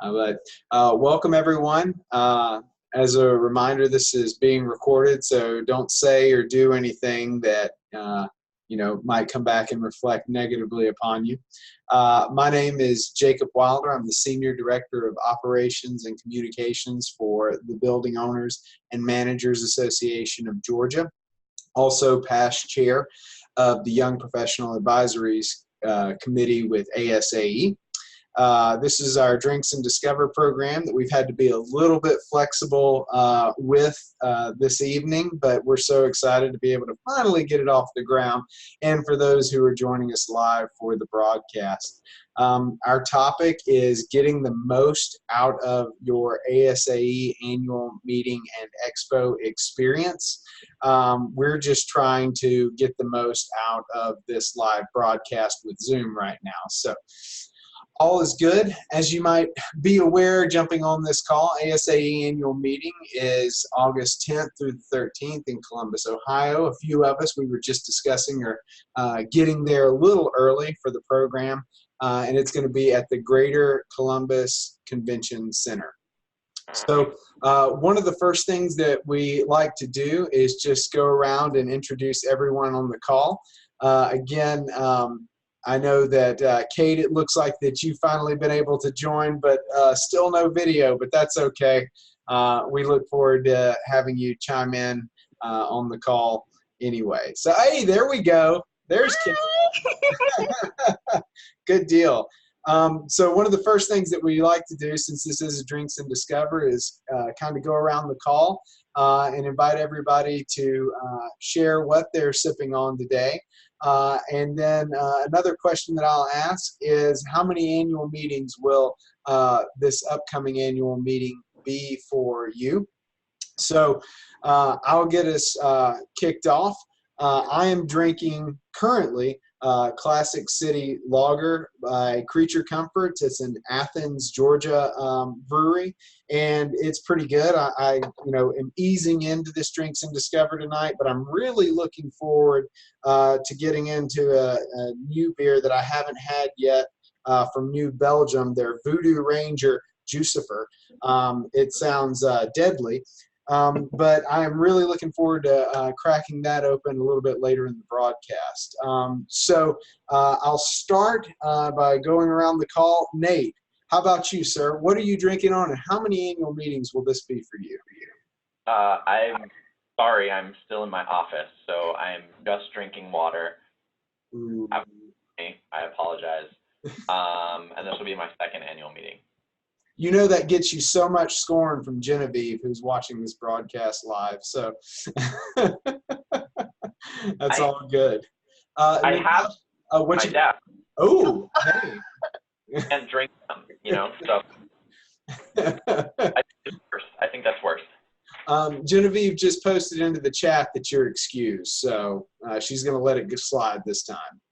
Welcome everyone. As a reminder, this is being recorded, so don't say or do anything that might come back and reflect negatively upon you. My name is Jacob Wilder. I'm the Senior Director of Operations and Communications for the Building Owners and Managers Association of Georgia. Also past chair of the Young Professional Advisories Committee with ASAE. This is our Drinks and Discover program that we've had to be a little bit flexible with this evening, but we're so excited to be able to finally get it off the ground. And for those who are joining us live for the broadcast, our topic is getting the most out of your ASAE Annual Meeting and Expo experience. We're just trying to get the most out of this live broadcast with Zoom right now. So all is good. As you might be aware, jumping on this call, ASAE Annual Meeting is August 10th through the 13th in Columbus, Ohio. A few of us, we were just discussing, are getting there a little early for the program, and it's going to be at the Greater Columbus Convention Center. So one of the first things that we like to do is just go around and introduce everyone on the call. I know that, Kate, it looks like that you've finally been able to join, but still no video, but that's okay. We look forward to having you chime in on the call anyway. So, hey, there we go. There's Kate. Good deal. So one of the first things that we like to do, since this is a Drinks and Discover, is kind of go around the call and invite everybody to share what they're sipping on today. And then another question that I'll ask is, how many annual meetings will this upcoming annual meeting be for you? So I'll get us kicked off. I am drinking currently Classic City Lager by Creature Comforts. It's an Athens, Georgia brewery, and it's pretty good. I am easing into this Drinks and Discover tonight, but I'm really looking forward to getting into a new beer that I haven't had yet from New Belgium, their Voodoo Ranger Juicifer. It sounds deadly. But I'm really looking forward to cracking that open a little bit later in the broadcast. So I'll start by going around the call. Nate, how about you, sir? What are you drinking on, and how many annual meetings will this be for you? I'm sorry, I'm still in my office, so I'm just drinking water. I apologize. And this will be my second annual meeting. You know that gets you so much scorn from Genevieve, who's watching this broadcast live. So that's all good. I have what my you, dad. Oh, hey. And drink them, so I think that's worse. Genevieve just posted into the chat that you're excused, so she's going to let it slide this time.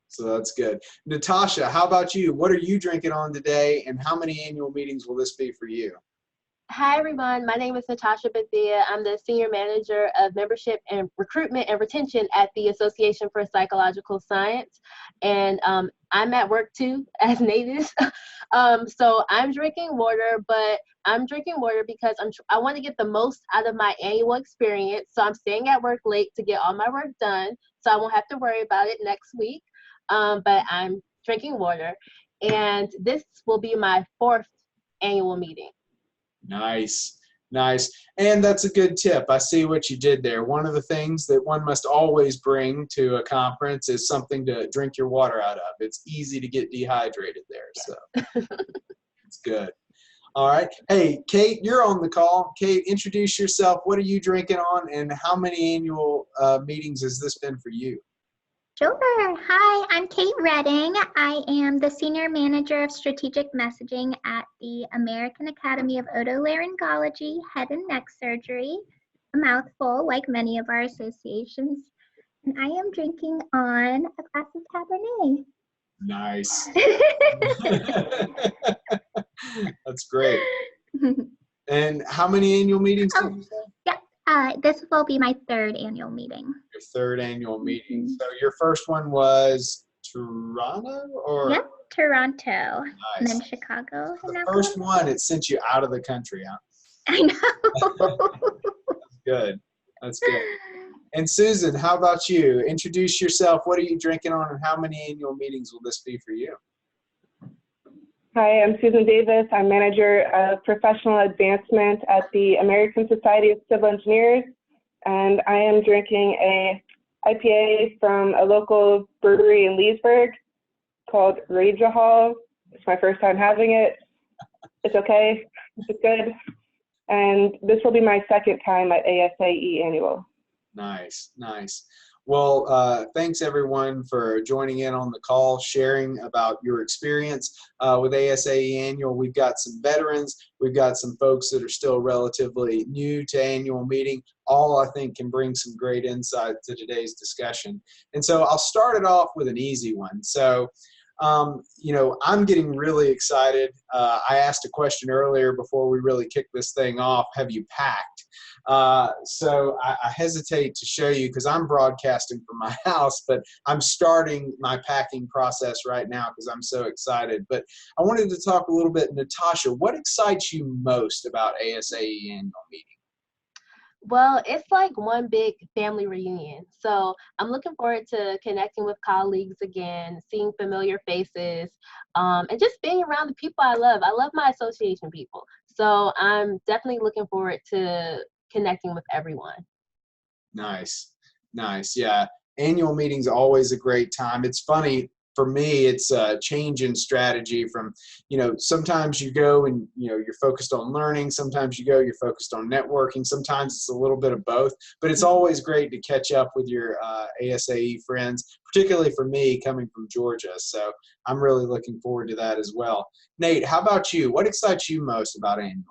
So that's good. Natasha, how about you? What are you drinking on today, and how many annual meetings will this be for you? Hi, everyone. My name is Natasha Bethea. I'm the Senior Manager of Membership and Recruitment and Retention at the Association for Psychological Science. And I'm at work, too, as Nate is. So I'm drinking water, but I'm drinking water because I want to get the most out of my annual experience. So I'm staying at work late to get all my work done, so I won't have to worry about it next week. But I'm drinking water, and this will be my 4th annual meeting. Nice, nice. And that's a good tip. I see what you did there. One of the things that one must always bring to a conference is something to drink your water out of. It's easy to get dehydrated there, so it's good. All right. Hey, Kate, you're on the call. Kate, introduce yourself. What are you drinking on, and how many annual meetings has this been for you? Sure. Hi, I'm Kate Redding. I am the Senior Manager of Strategic Messaging at the American Academy of Otolaryngology, Head and Neck Surgery, a mouthful like many of our associations. And I am drinking on a glass of Cabernet. Nice. That's great. And how many annual meetings did you say? Yeah. This will be my 3rd annual meeting. Your 3rd annual meeting. So your first one was Toronto, or? Yep. Toronto, and then Nice. Chicago. And The now first Columbus. one, it sent you out of the country, huh? I know. Good. That's good. And Susan, how about you? Introduce yourself. What are you drinking on, and how many annual meetings will this be for you? Hi, I'm Susan Davis. I'm Manager of Professional Advancement at the American Society of Civil Engineers, and I am drinking a IPA from a local brewery in Leesburg called Ragahol. It's my first time having it. It's okay. It's good. And this will be my second time at ASAE Annual. Nice, nice. Well, thanks everyone for joining in on the call, sharing about your experience with ASAE Annual. We've got some veterans, we've got some folks that are still relatively new to annual meeting. All I think can bring some great insight to today's discussion. And so I'll start it off with an easy one. So, you know, I'm getting really excited. I asked a question earlier before we really kicked this thing off. Have you packed? So I hesitate to show you because I'm broadcasting from my house, but I'm starting my packing process right now because I'm so excited. But I wanted to talk a little bit, Natasha, what excites you most about ASAE Annual Meeting? Well, it's like one big family reunion. So I'm looking forward to connecting with colleagues again, seeing familiar faces, and just being around the people I love. I love my association people. So I'm definitely looking forward to connecting with everyone. Nice, nice. Yeah, annual meeting's always a great time. It's funny. For me, it's a change in strategy from, you know, sometimes you go and, you know, you're focused on learning. Sometimes you go, you're focused on networking. Sometimes it's a little bit of both, but it's always great to catch up with your ASAE friends, particularly for me coming from Georgia. So I'm really looking forward to that as well. Nate, how about you? What excites you most about annual meeting?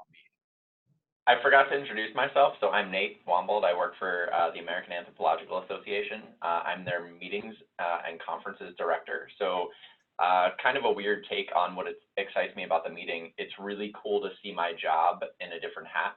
I forgot to introduce myself, so I'm Nate Wambold. I work for the American Anthropological Association. I'm their meetings and conferences director. So kind of a weird take on what excites me about the meeting. It's really cool to see my job in a different hat.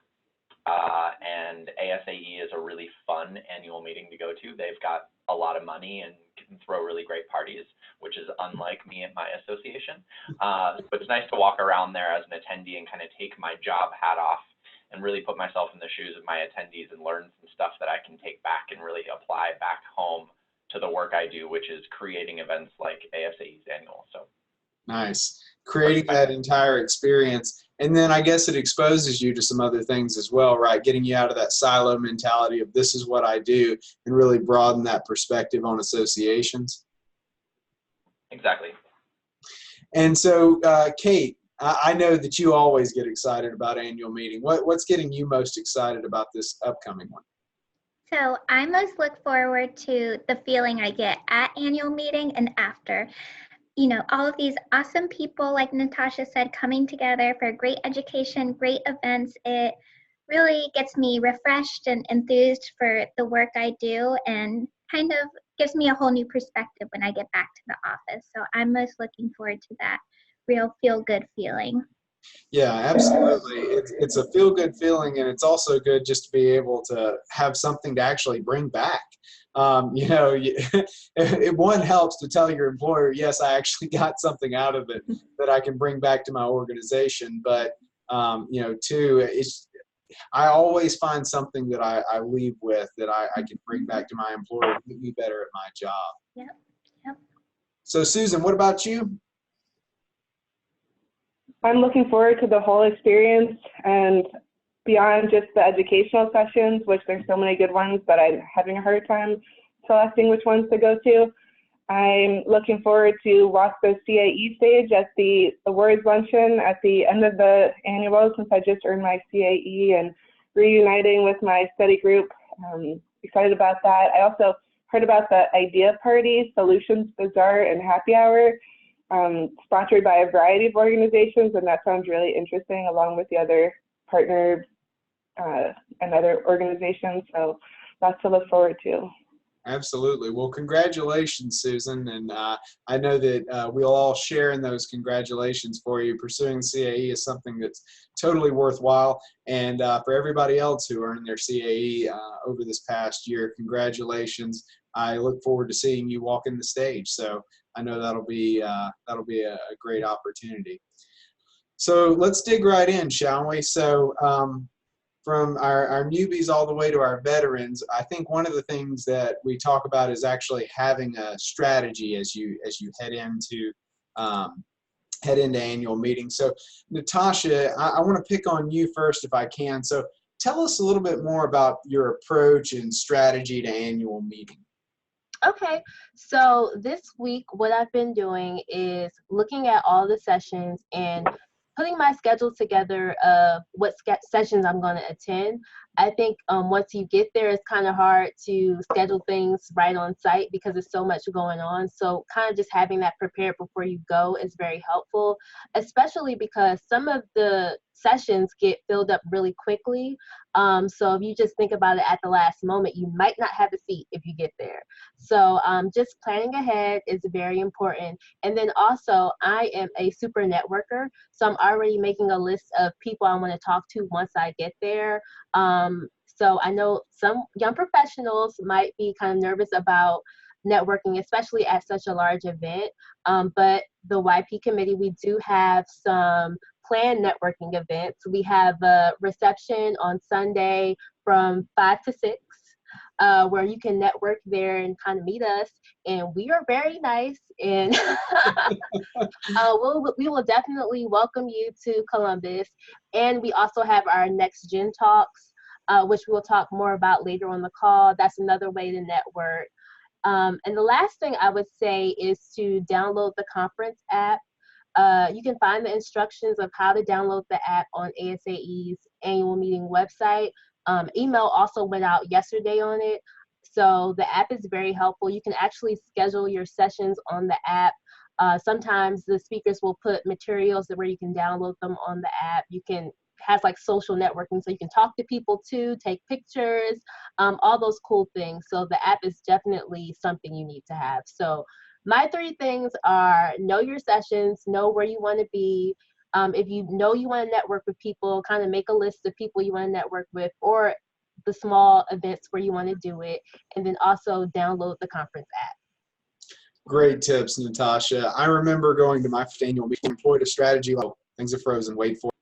And ASAE is a really fun annual meeting to go to. They've got a lot of money and can throw really great parties, which is unlike me at my association. But it's nice to walk around there as an attendee and kind of take my job hat off and really put myself in the shoes of my attendees and learn some stuff that I can take back and really apply back home to the work I do, which is creating events like ASAE's annual. So nice. Creating that entire experience. And then I guess it exposes you to some other things as well, right? Getting you out of that silo mentality of this is what I do and really broaden that perspective on associations. Exactly. And so, Kate, I know that you always get excited about annual meeting. What's getting you most excited about this upcoming one? So I most look forward to the feeling I get at annual meeting and after. You know, all of these awesome people, like Natasha said, coming together for great education, great events. It really gets me refreshed and enthused for the work I do and kind of gives me a whole new perspective when I get back to the office. So I'm most looking forward to that real feel-good feeling. Yeah, absolutely. It's a feel-good feeling, and it's also good just to be able to have something to actually bring back. You know, one helps to tell your employer, yes, I actually got something out of it that I can bring back to my organization. But, you know, two, I always find something that I leave with that I can bring back to my employer and get me better at my job. Yep, yep. So, Susan, what about you? I'm looking forward to the whole experience and beyond just the educational sessions, which there's so many good ones, but I'm having a hard time selecting which ones to go to. I'm looking forward to WASPA's CAE stage at the awards luncheon at the end of the annual, since I just earned my CAE, and reuniting with my study group. Excited about that. I also heard about the Idea Party, Solutions Bazaar, and Happy Hour, sponsored by a variety of organizations, and that sounds really interesting, along with the other partner and other organizations. So lots to look forward to. Absolutely. Well, congratulations, Susan. And I know that we'll all share in those congratulations for you. Pursuing CAE is something that's totally worthwhile. And for everybody else who earned their CAE over this past year, congratulations. I look forward to seeing you walk in the stage. So I know that'll be a great opportunity. So let's dig right in, shall we? So from our newbies all the way to our veterans, I think one of the things that we talk about is actually having a strategy as you head into annual meetings. So Natasha, I want to pick on you first if I can. So tell us a little bit more about your approach and strategy to annual meeting. Okay, so this week what I've been doing is looking at all the sessions and putting my schedule together of what sessions I'm going to attend. I think once you get there, it's kind of hard to schedule things right on site because there's so much going on. So kind of just having that prepared before you go is very helpful, especially because some of the sessions get filled up really quickly. So if you just think about it at the last moment, you might not have a seat if you get there. So just planning ahead is very important. And then also, I am a super networker, so I'm already making a list of people I want to talk to once I get there. So I know some young professionals might be kind of nervous about networking, especially at such a large event. But the YP committee, we do have some planned networking events. We have a reception on Sunday from 5 to 6. Where you can network there and kind of meet us, and we are very nice, and we will definitely welcome you to Columbus. And we also have our Next Gen Talks, which we'll talk more about later on the call. That's another way to network. And the last thing I would say is to download the conference app. You can find the instructions of how to download the app on ASAE's annual meeting website. Email also went out yesterday on it. So the app is very helpful. You can actually schedule your sessions on the app. Sometimes the speakers will put materials where you can download them on the app. You can has like social networking, so you can talk to people too, take pictures, all those cool things. So the app is definitely something you need to have. So my 3 things are: know your sessions, know where you want to be. If you know you want to network with people, kind of make a list of people you want to network with, or the small events where you want to do it, and then also download the conference app. Great tips, Natasha. I remember going to my annual meeting, employed a strategy like things are frozen, wait for it.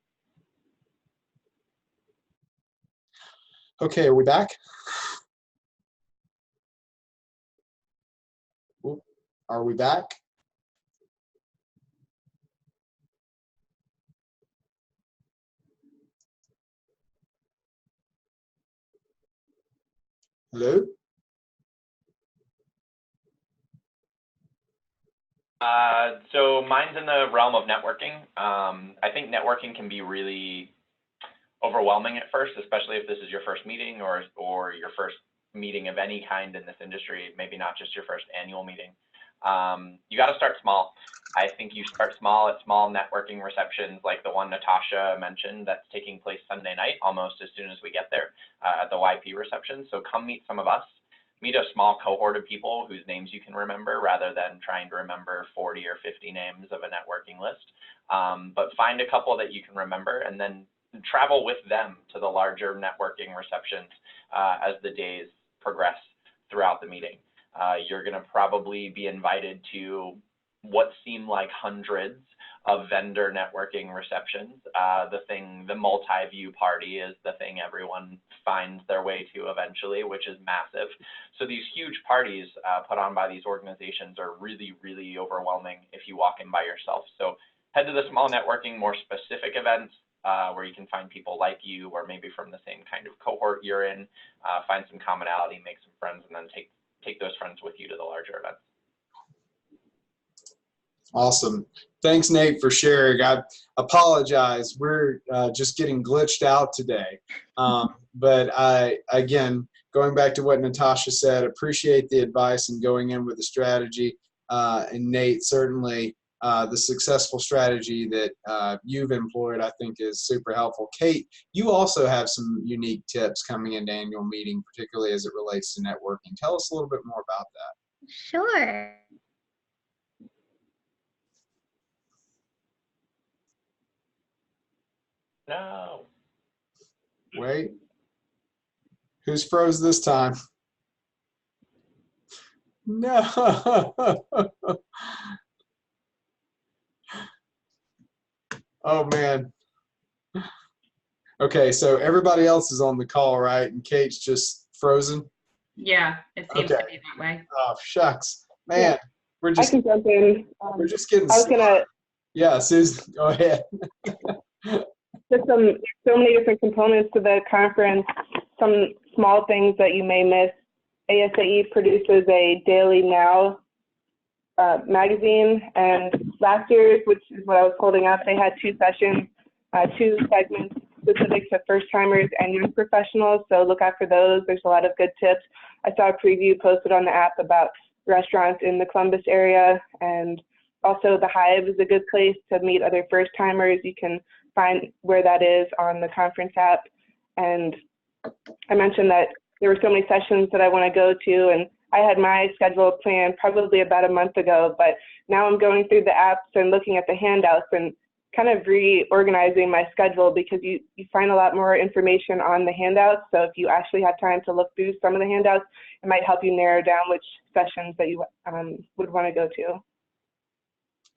Okay, are we back? Are we back? Hello? So mine's in the realm of networking. I think networking can be really overwhelming at first, especially if this is your first meeting or your first meeting of any kind in this industry, maybe not just your first annual meeting. You got to start small. I think you start small at small networking receptions like the one Natasha mentioned that's taking place Sunday night almost as soon as we get there at the YP reception. So come meet some of us. Meet a small cohort of people whose names you can remember rather than trying to remember 40 or 50 names of a networking list. But find a couple that you can remember and then travel with them to the larger networking receptions as the days progress throughout the meeting. You're going to probably be invited to what seem like hundreds of vendor networking receptions. The multi-view party is the thing everyone finds their way to eventually, which is massive. So these huge parties put on by these organizations are really, really overwhelming if you walk in by yourself. So head to the small networking, more specific events where you can find people like you or maybe from the same kind of cohort you're in, find some commonality, make some friends, and then take those friends with you to the larger events. Awesome. Thanks, Nate, for sharing. I apologize. We're just getting glitched out today. But again, going back to what Natasha said, appreciate the advice and going in with the strategy. And Nate, certainly the successful strategy that you've employed, I think, is super helpful. Kate, you also have some unique tips coming into annual meeting, particularly as it relates to networking. Tell us a little bit more about that. Sure. No. Wait. Who's froze this time? No. Oh man. Okay, so everybody else is on the call, right? And Kate's just frozen. Yeah, it seems Okay. to be that way. Oh shucks, man. Yeah. We're I just can jump in. we're just getting I was started. gonna Yeah, Susan, go ahead. just so many different components to the conference. Some small things that you may miss. ASAE produces a Daily Now magazine, and last year's, which is what I was holding up, they had two sessions, two segments specific to first timers and young professionals. So look out for those. There's a lot of good tips. I saw a preview posted on the app about restaurants in the Columbus area, and also the Hive is a good place to meet other first timers. You can find where that is on the conference app. And I mentioned that there were so many sessions that I want to go to, and I had my schedule planned probably about a month ago, but now I'm going through the apps and looking at the handouts and kind of reorganizing my schedule, because you find a lot more information on the handouts. So if you actually have time to look through some of the handouts, it might help you narrow down which sessions that you would want to go to.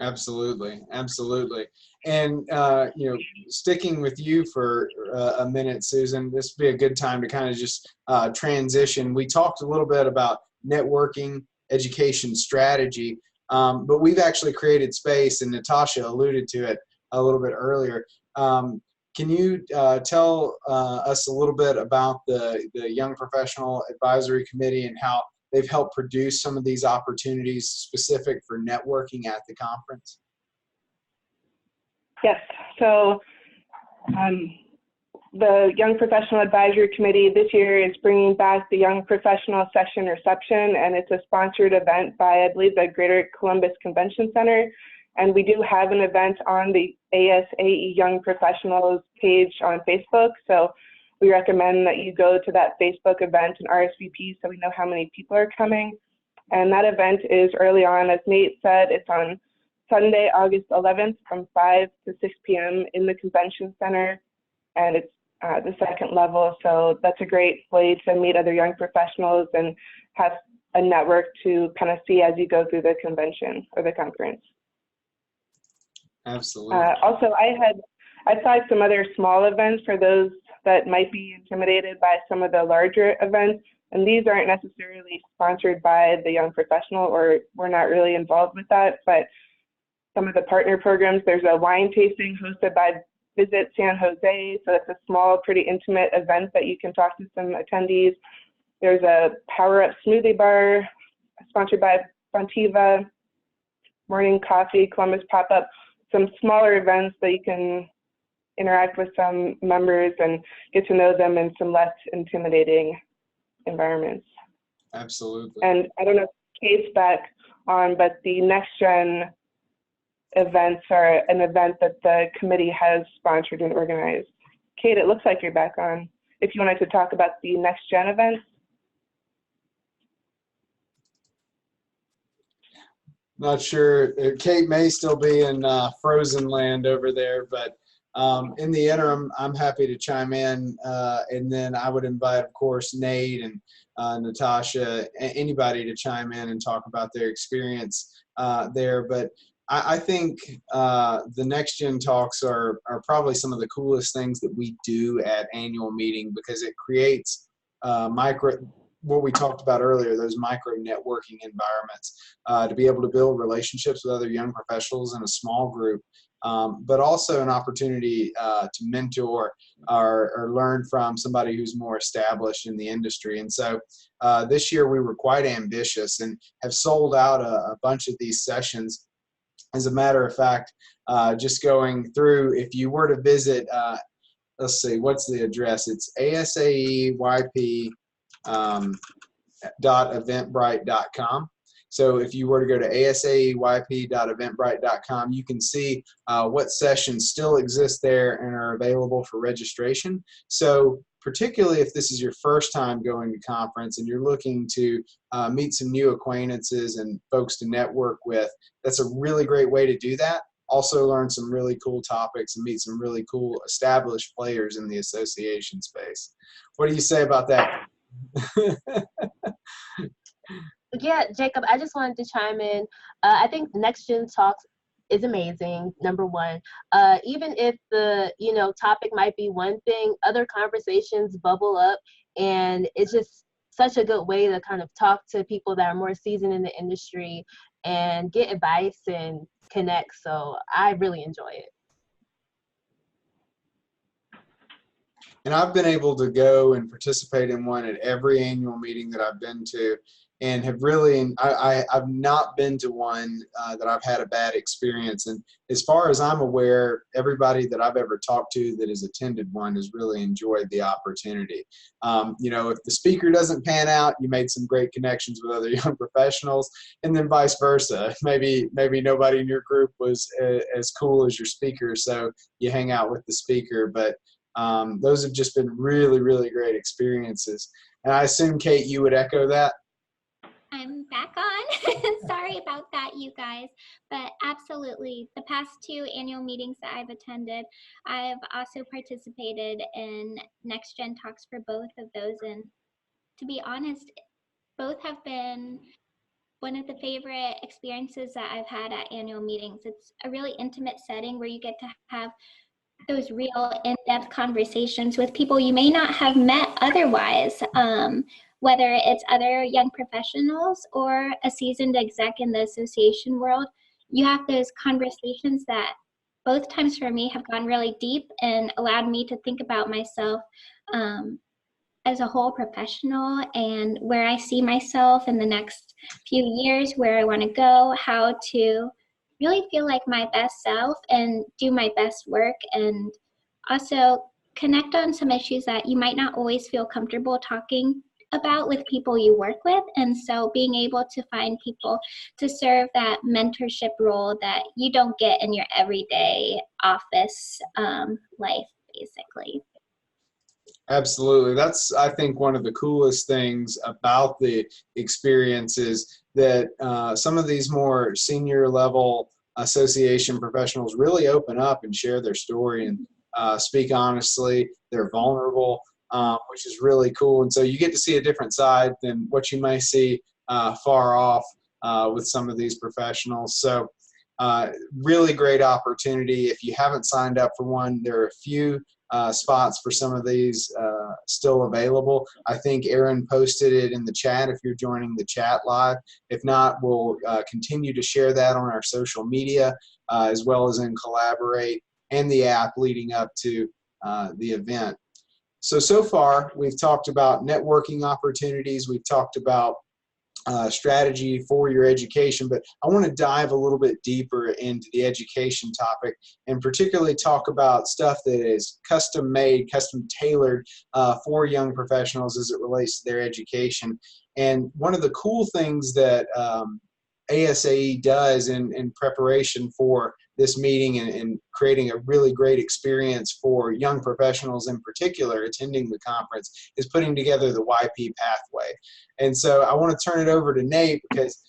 Absolutely, absolutely. And you know, sticking with you for a minute, Susan, this would be a good time to kind of just transition. We talked a little bit about networking, education strategy, but we've actually created space, and Natasha alluded to it a little bit earlier. Can you tell us a little bit about the Young Professional Advisory Committee and how they've helped produce some of these opportunities specific for networking at the conference? Yes, so the Young Professional Advisory Committee this year is bringing back the Young Professional Session Reception, and it's a sponsored event by, I believe, the Greater Columbus Convention Center. And we do have an event on the ASAE Young Professionals page on Facebook. So we recommend that you go to that Facebook event and RSVP so we know how many people are coming. And that event is early on, as Nate said. It's on Sunday, August 11th from 5 to 6 p.m. in the Convention Center. And it's the second level. So that's a great way to meet other young professionals and have a network to kind of see as you go through the convention or the conference. Absolutely. Also, I thought some other small events for those that might be intimidated by some of the larger events, and these aren't necessarily sponsored by the Young Professional, or we're not really involved with that, but some of the partner programs, there's a wine tasting hosted by Visit San Jose, so it's a small, pretty intimate event that you can talk to some attendees. There's a Power Up Smoothie Bar sponsored by Fontiva, Morning Coffee, Columbus Pop-Up, some smaller events that you can interact with some members and get to know them in some less intimidating environments. Absolutely. And I don't know if Kate's back on, but the Next Gen events are an event that the committee has sponsored and organized. Kate, it looks like you're back on. If you wanted to talk about the Next Gen events. Not sure. Kate may still be in frozen land over there, but in the interim, I'm happy to chime in. And then I would invite, of course, Nate and Natasha, anybody to chime in and talk about their experience there. But I think the Next Gen talks are probably some of the coolest things that we do at annual meeting, because it creates what we talked about earlier, those micro networking environments, to be able to build relationships with other young professionals in a small group, but also an opportunity to mentor or learn from somebody who's more established in the industry. And so this year we were quite ambitious and have sold out a bunch of these sessions. As a matter of fact, just going through, if you were to visit, let's see, what's the address? It's ASAEYP .eventbrite.com. So if you were to go to asaeyp.eventbrite.com, you can see what sessions still exist there and are available for registration. So particularly if this is your first time going to conference and you're looking to meet some new acquaintances and folks to network with, that's a really great way to do that. Also learn some really cool topics and meet some really cool established players in the association space. What do you say about that? Yeah, Jacob, I just wanted to chime in. I think Next Gen Talks is amazing, number one. Even if the, topic might be one thing, other conversations bubble up, and it's just such a good way to kind of talk to people that are more seasoned in the industry and get advice and connect. So I really enjoy it. And I've been able to go and participate in one at every annual meeting that I've been to, and have really, I've not been to one that I've had a bad experience. And as far as I'm aware, everybody that I've ever talked to that has attended one has really enjoyed the opportunity. If the speaker doesn't pan out, you made some great connections with other young professionals, and then vice versa. Maybe nobody in your group was as cool as your speaker, so you hang out with the speaker. But those have just been really, really great experiences. And I assume, Kate, you would echo that? I'm back on. Sorry about that, you guys. But absolutely, the past 2 annual meetings that I've attended, I've also participated in Next Gen Talks for both of those. And to be honest, both have been one of the favorite experiences that I've had at annual meetings. It's a really intimate setting where you get to have those real in-depth conversations with people you may not have met otherwise, whether it's other young professionals or a seasoned exec in the association world. You have those conversations that both times for me have gone really deep and allowed me to think about myself as a whole professional and where I see myself in the next few years, where I want to go, how to really feel like my best self and do my best work, and also connect on some issues that you might not always feel comfortable talking about with people you work with. And so being able to find people to serve that mentorship role that you don't get in your everyday office life, basically. Absolutely. That's, I think, one of the coolest things about the experience is that some of these more senior level association professionals really open up and share their story and speak honestly. They're vulnerable, which is really cool. And so you get to see a different side than what you may see far off with some of these professionals. So really great opportunity. If you haven't signed up for one, there are a few spots for some of these still available. I think Aaron posted it in the chat if you're joining the chat live. If not, we'll continue to share that on our social media as well as in Collaborate and the app leading up to the event. So far, we've talked about networking opportunities. We've talked about strategy for your education, but I want to dive a little bit deeper into the education topic and particularly talk about stuff that is custom made, custom tailored for young professionals as it relates to their education. And one of the cool things that ASAE does in preparation for this meeting and creating a really great experience for young professionals in particular attending the conference is putting together the YP pathway. And so I want to turn it over to Nate because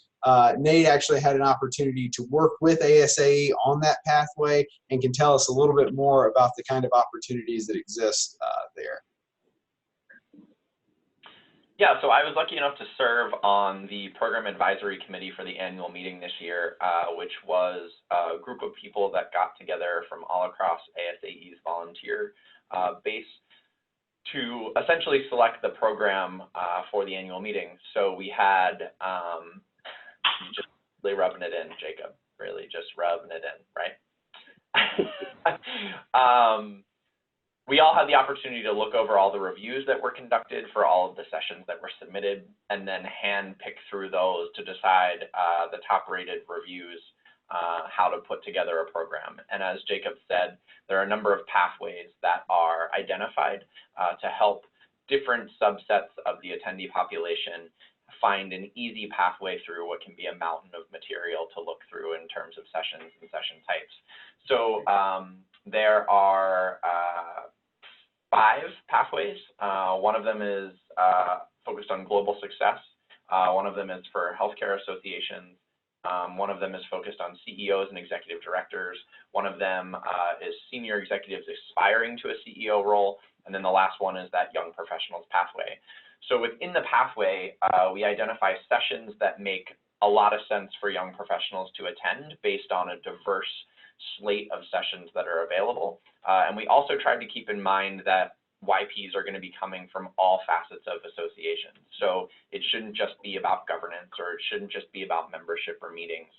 Nate actually had an opportunity to work with ASAE on that pathway and can tell us a little bit more about the kind of opportunities that exist there. Yeah, so I was lucky enough to serve on the program advisory committee for the annual meeting this year, which was a group of people that got together from all across ASAE's volunteer base to essentially select the program for the annual meeting. So we had, just really rubbing it in, Jacob, really just rubbing it in, right? We all had the opportunity to look over all the reviews that were conducted for all of the sessions that were submitted, and then hand pick through those to decide the top rated reviews, how to put together a program. And as Jacob said, there are a number of pathways that are identified to help different subsets of the attendee population find an easy pathway through what can be a mountain of material to look through in terms of sessions and session types. So there are 5 pathways. One of them is focused on global success. One of them is for healthcare associations. One of them is focused on CEOs and executive directors. One of them is senior executives aspiring to a CEO role. And then the last one is that young professionals pathway. So within the pathway, we identify sessions that make a lot of sense for young professionals to attend based on a diverse slate of sessions that are available. And we also tried to keep in mind that YPs are going to be coming from all facets of associations. So it shouldn't just be about governance, or it shouldn't just be about membership or meetings,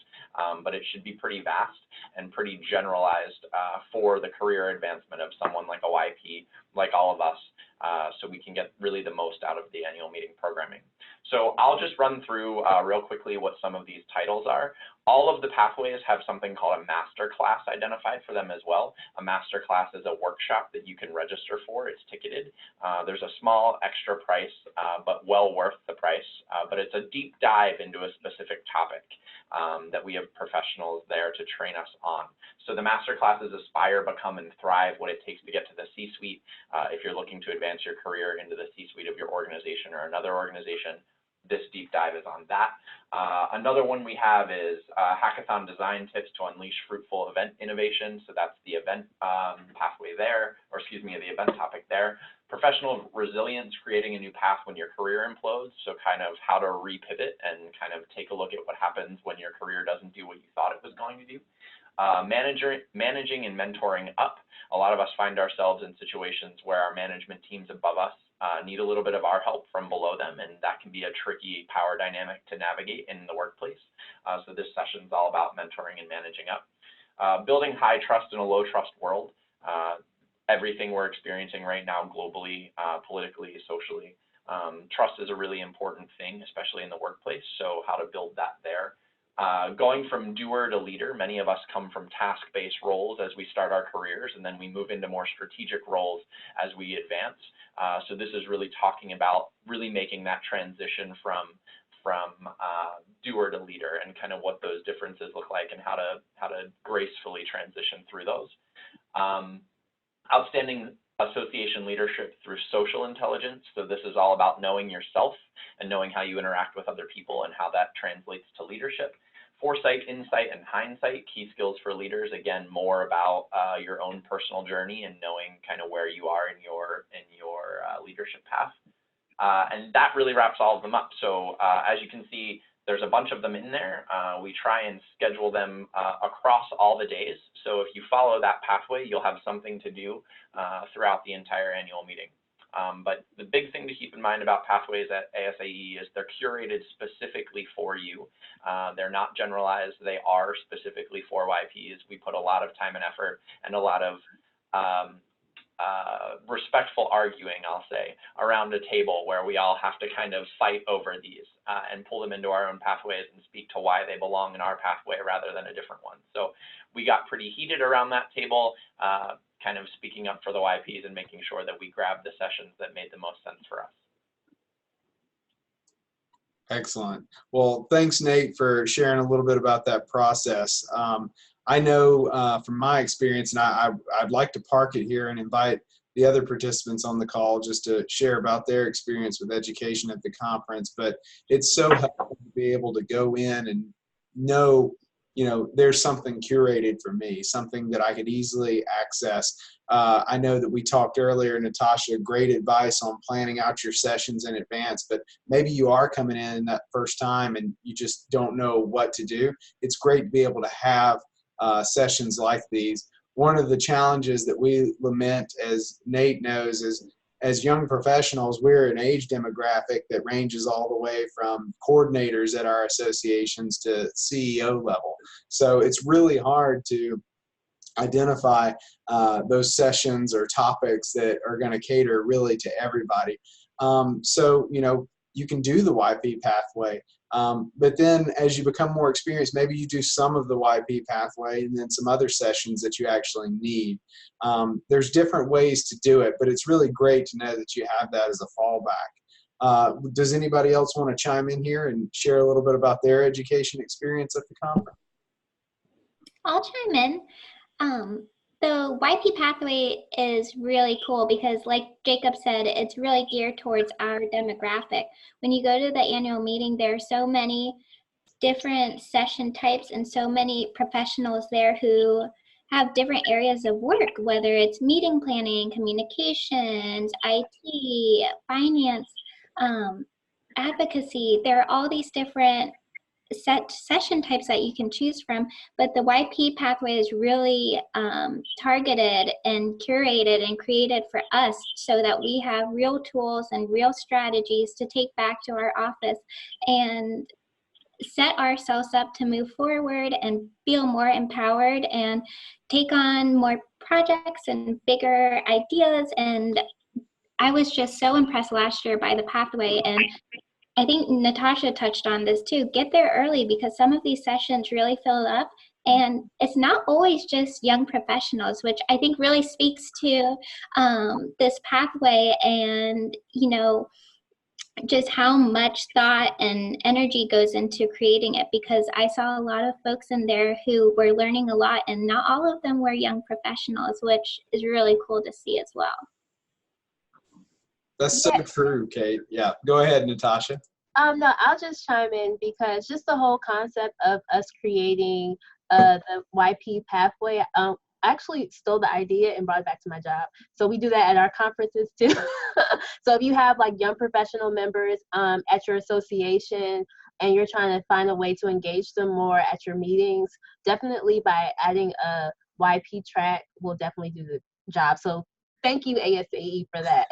but it should be pretty vast and pretty generalized for the career advancement of someone like a YP, like all of us, so we can get really the most out of the annual meeting programming. So I'll just run through real quickly what some of these titles are. All of the pathways have something called a master class identified for them as well. A master class is a workshop that you can register for. It's ticketed. There's a small extra price, but well worth the price. But it's a deep dive into a specific topic that we have professionals there to train us on. So the master class is Aspire, Become, and Thrive, what it takes to get to the C-suite. If you're looking to advance your career into the C-suite of your organization or another organization, this deep dive is on that. Another one we have is Hackathon Design Tips to Unleash Fruitful Event Innovation. So that's the event pathway there, or excuse me, the event topic there. Professional Resilience, Creating a New Path When Your Career Implodes. So kind of how to repivot and kind of take a look at what happens when your career doesn't do what you thought it was going to do. Managing and mentoring up. A lot of us find ourselves in situations where our management teams above us need a little bit of our help from below them, and that can be a tricky power dynamic to navigate in the workplace. So this session is all about mentoring and managing up. Building high trust in a low trust world. Everything we're experiencing right now globally, politically, socially. Trust is a really important thing, especially in the workplace, so how to build that there. Going from doer to leader, many of us come from task-based roles as we start our careers, and then we move into more strategic roles as we advance. So this is really talking about really making that transition from doer to leader, and kind of what those differences look like and how to gracefully transition through those. Outstanding association leadership through social intelligence. So this is all about knowing yourself and knowing how you interact with other people and how that translates to leadership. Foresight, insight, and hindsight, key skills for leaders. Again, more about your own personal journey and knowing kind of where you are in your leadership path. And that really wraps all of them up. So as you can see, there's a bunch of them in there. We try and schedule them across all the days. So if you follow that pathway, you'll have something to do throughout the entire annual meeting. But the big thing to keep in mind about pathways at ASAE is they're curated specifically for you. They're not generalized. They are specifically for YPs. We put a lot of time and effort and a lot of respectful arguing, I'll say, around a table where we all have to kind of fight over these and pull them into our own pathways and speak to why they belong in our pathway rather than a different one. So we got pretty heated around that table, kind of speaking up for the YPs and making sure that we grabbed the sessions that made the most sense for us. Excellent. Well, thanks, Nate, for sharing a little bit about that process. I know from my experience, and I'd like to park it here and invite the other participants on the call just to share about their experience with education at the conference, but it's so helpful to be able to go in and know, you know, there's something curated for me, something that I could easily access. I know that we talked earlier, Natasha, great advice on planning out your sessions in advance, but maybe you are coming in that first time and you just don't know what to do. It's great to be able to have sessions like these. One of the challenges that we lament, as Nate knows, is as young professionals, we're an age demographic that ranges all the way from coordinators at our associations to CEO level. So it's really hard to identify those sessions or topics that are going to cater really to everybody. So, you know, you can do the YP pathway, but then as you become more experienced, maybe you do some of the YP pathway and then some other sessions that you actually need. There's different ways to do it, but it's really great to know that you have that as a fallback. Does anybody else want to chime in here and share a little bit about their education experience at the conference? I'll chime in. The YP pathway is really cool because, like Jacob said, it's really geared towards our demographic. When you go to the annual meeting, there are so many different session types and so many professionals there who have different areas of work, whether it's meeting planning, communications, IT, finance. advocacy. There are all these different session types that you can choose from, but the YP pathway is really targeted and curated and created for us so that we have real tools and real strategies to take back to our office and set ourselves up to move forward and feel more empowered and take on more projects and bigger ideas. And I was just so impressed last year by the pathway, and I think Natasha touched on this too. Get there early because some of these sessions really fill up, and it's not always just young professionals, which I think really speaks to this pathway and, you know, just how much thought and energy goes into creating it, because I saw a lot of folks in there who were learning a lot, and not all of them were young professionals, which is really cool to see as well. That's so true, Kate. Yeah, go ahead, Natasha. No, I'll just chime in because just the whole concept of us creating the YP pathway, I actually stole the idea and brought it back to my job. So we do that at our conferences too. So if you have like young professional members at your association and you're trying to find a way to engage them more at your meetings, definitely by adding a YP track will definitely do the job. So thank you, ASAE, for that.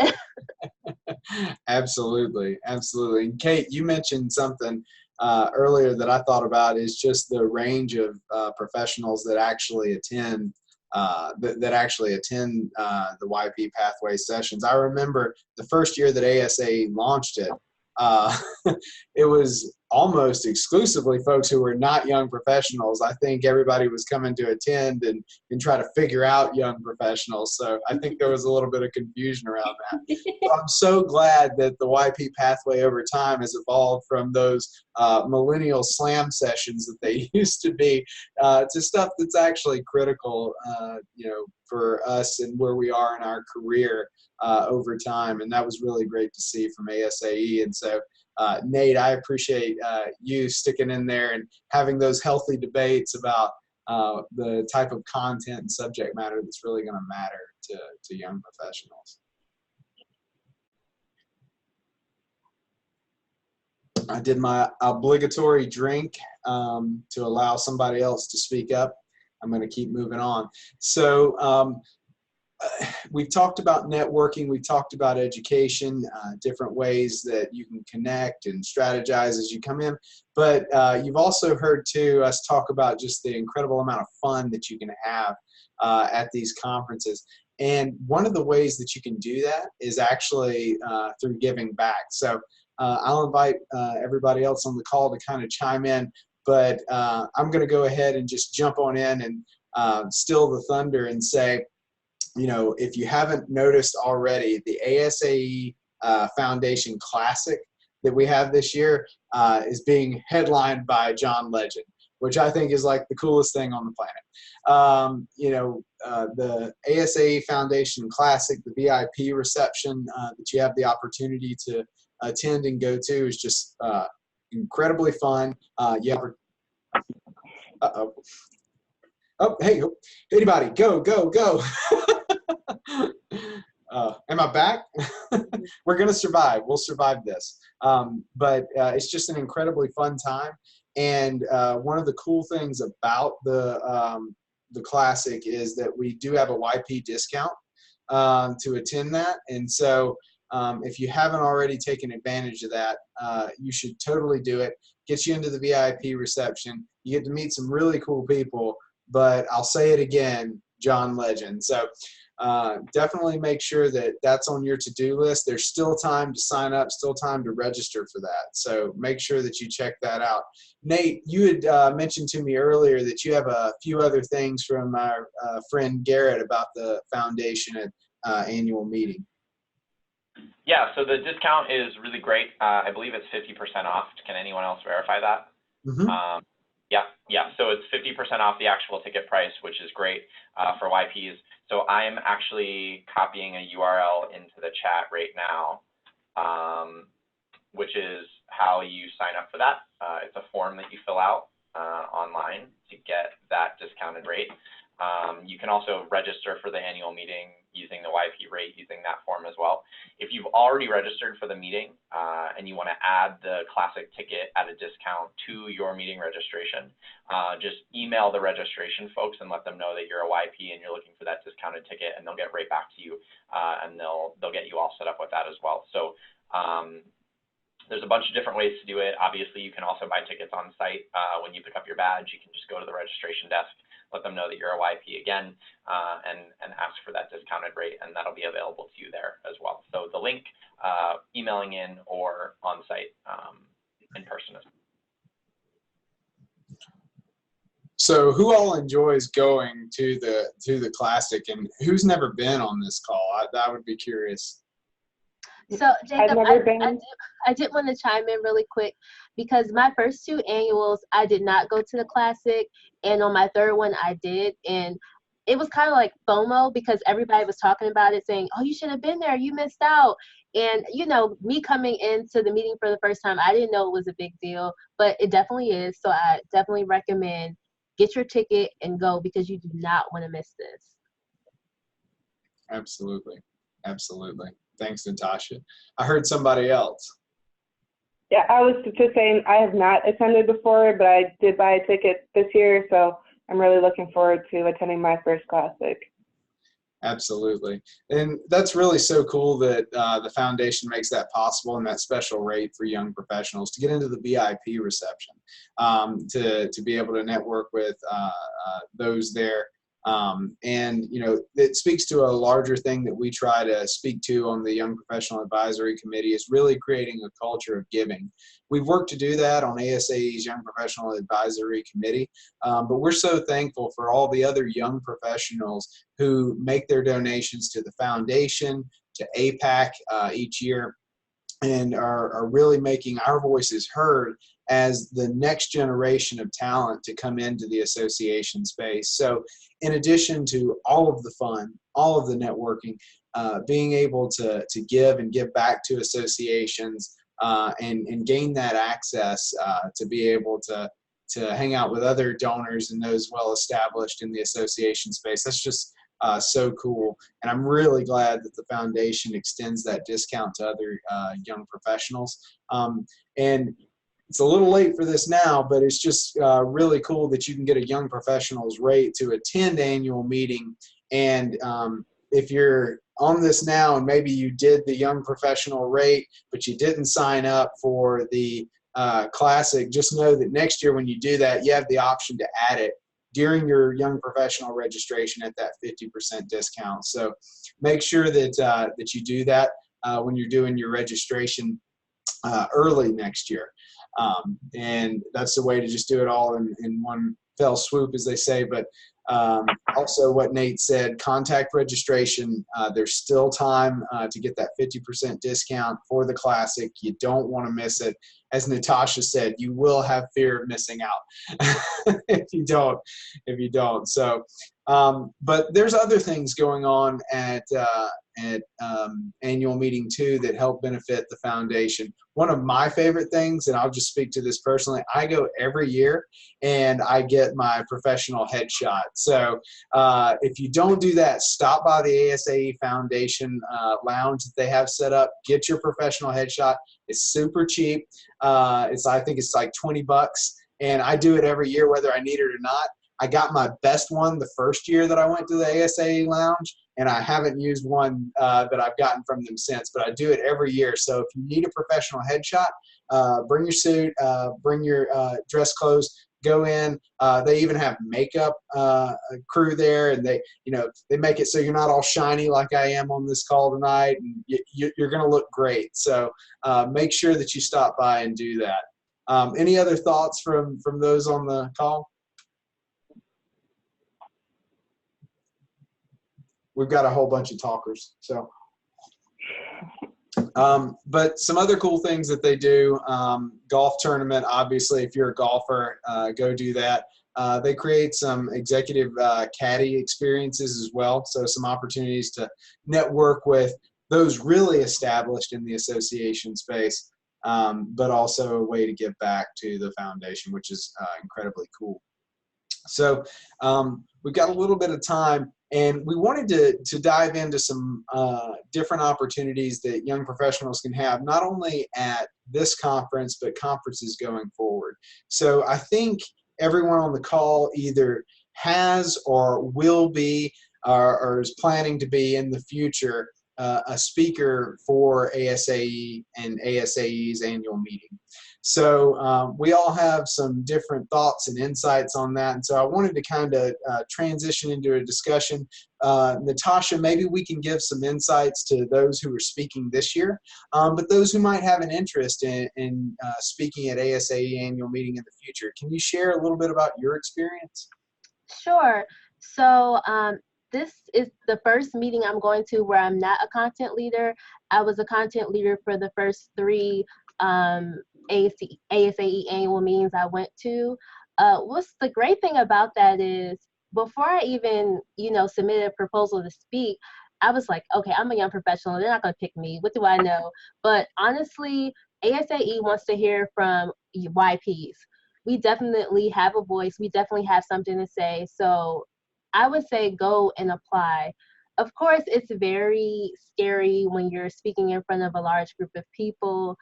Absolutely, absolutely. And Kate, you mentioned something earlier that I thought about is just the range of professionals that actually attend the YP pathway sessions. I remember the first year that ASAE launched it, it was almost exclusively folks who were not young professionals. I think everybody was coming to attend and try to figure out young professionals. So I think there was a little bit of confusion around that. So I'm so glad that the YP pathway over time has evolved from those millennial slam sessions that they used to be to stuff that's actually critical, you know, for us and where we are in our career over time. And that was really great to see from ASAE. And so Nate, I appreciate you sticking in there and having those healthy debates about the type of content and subject matter that's really going to matter to young professionals. I did my obligatory drink to allow somebody else to speak up. I'm going to keep moving on. So we've talked about networking, we've talked about education, different ways that you can connect and strategize as you come in, but you've also heard too us talk about just the incredible amount of fun that you can have at these conferences. And one of the ways that you can do that is actually through giving back. So I'll invite everybody else on the call to kind of chime in, but I'm going to go ahead and just jump on in and steal the thunder and say, you know, if you haven't noticed already, the ASAE Foundation Classic that we have this year is being headlined by John Legend, which I think is like the coolest thing on the planet. You know, the ASAE Foundation Classic, the VIP reception that you have the opportunity to attend and go to is just incredibly fun. You have, uh-oh. Oh, hey, anybody, go, go, go. Am I back? We're going to survive. We'll survive this. But it's just an incredibly fun time. And one of the cool things about the Classic is that we do have a YP discount to attend that. And so if you haven't already taken advantage of that, you should totally do it. Gets you into the VIP reception. You get to meet some really cool people. But I'll say it again, John Legend. So definitely make sure that that's on your to-do list. There's still time to sign up, still time to register for that. So make sure that you check that out. Nate, you had mentioned to me earlier that you have a few other things from our friend Garrett about the foundation annual meeting. Yeah, so the discount is really great. I believe it's 50% off. Can anyone else verify that? Mm-hmm. Yeah, so it's 50% off the actual ticket price, which is great for YPs. So I'm actually copying a URL into the chat right now, which is how you sign up for that. It's a form that you fill out online to get that discounted rate. You can also register for the annual meeting using the YP rate, using that form as well. If you've already registered for the meeting and you want to add the classic ticket at a discount to your meeting registration, just email the registration folks and let them know that you're a YP and you're looking for that discounted ticket, and they'll get right back to you and they'll get you all set up with that as well. So there's a bunch of different ways to do it. Obviously, you can also buy tickets on site. When you pick up your badge, you can just go to the registration desk, let them know that you're a YP again, and ask for that discounted rate, and that'll be available to you there as well. So the link, emailing in or on site in person. So who all enjoys going to the Classic, and who's never been on this call? I would be curious. So Jacob, I've never been. I did want to chime in really quick, because my first 2 annuals, I did not go to the Classic, and on my 3rd one, I did. And it was kind of like FOMO, because everybody was talking about it, saying, oh, you should have been there, you missed out. And, you know, me coming into the meeting for the first time, I didn't know it was a big deal, but it definitely is. So I definitely recommend get your ticket and go, because you do not want to miss this. Absolutely. Absolutely. Thanks, Natasha. I heard somebody else. Yeah, I was just saying I have not attended before, but I did buy a ticket this year, so I'm really looking forward to attending my first Classic. Absolutely. And that's really so cool that the foundation makes that possible, and that special rate for young professionals to get into the VIP reception, to be able to network with those there. And, you know, it speaks to a larger thing that we try to speak to on the Young Professional Advisory Committee, is really creating a culture of giving. We've worked to do that on ASAE's Young Professional Advisory Committee, but we're so thankful for all the other young professionals who make their donations to the foundation, to APAC each year, and are really making our voices heard as the next generation of talent to come into the association space. So in addition to all of the fun, all of the networking, being able to give and give back to associations and gain that access to be able to hang out with other donors and those well established in the association space, that's just so cool. And I'm really glad that the foundation extends that discount to other young professionals. And it's a little late for this now, but it's just really cool that you can get a young professionals rate to attend annual meeting. And if you're on this now and maybe you did the young professional rate, but you didn't sign up for the Classic, just know that next year when you do that, you have the option to add it during your young professional registration at that 50% discount. So make sure that that you do that when you're doing your registration early next year. And that's the way to just do it all in one fell swoop, as they say. But also what Nate said, contact registration. There's still time to get that 50% discount for the Classic. You don't want to miss it. As Natasha said, you will have fear of missing out if you don't. So, but there's other things going on at annual meeting too that help benefit the foundation. One of my favorite things, and I'll just speak to this personally, I go every year and I get my professional headshot. So if you don't do that, stop by the ASAE Foundation lounge that they have set up. Get your professional headshot. It's super cheap. I think it's like $20, and I do it every year whether I need it or not. I got my best one the first year that I went to the ASAE lounge, and I haven't used one that I've gotten from them since, but I do it every year. So if you need a professional headshot, bring your suit, bring your dress clothes, go in. They even have makeup crew there, and they make it so you're not all shiny like I am on this call tonight, and you're going to look great. So make sure that you stop by and do that. Any other thoughts from those on the call? We've got a whole bunch of talkers. So, but some other cool things that they do, golf tournament, obviously, if you're a golfer, go do that. They create some executive caddy experiences as well. So some opportunities to network with those really established in the association space, but also a way to give back to the foundation, which is incredibly cool. So we've got a little bit of time, and we wanted to dive into some different opportunities that young professionals can have, not only at this conference, but conferences going forward. So I think everyone on the call either has or will be or is planning to be in the future a speaker for ASAE and ASAE's annual meeting. So we all have some different thoughts and insights on that. And so I wanted to kind of transition into a discussion. Natasha, maybe we can give some insights to those who are speaking this year, but those who might have an interest in speaking at ASAE annual meeting in the future. Can you share a little bit about your experience? Sure. So this is the first meeting I'm going to where I'm not a content leader. I was a content leader for the first 3 ASAE annual meetings I went to. What's the great thing about that is before I even, submitted a proposal to speak, I was like, okay, I'm a young professional. They're not going to pick me. What do I know? But honestly, ASAE wants to hear from YPs. We definitely have a voice. We definitely have something to say. So I would say go and apply. Of course, it's very scary when you're speaking in front of a large group of people,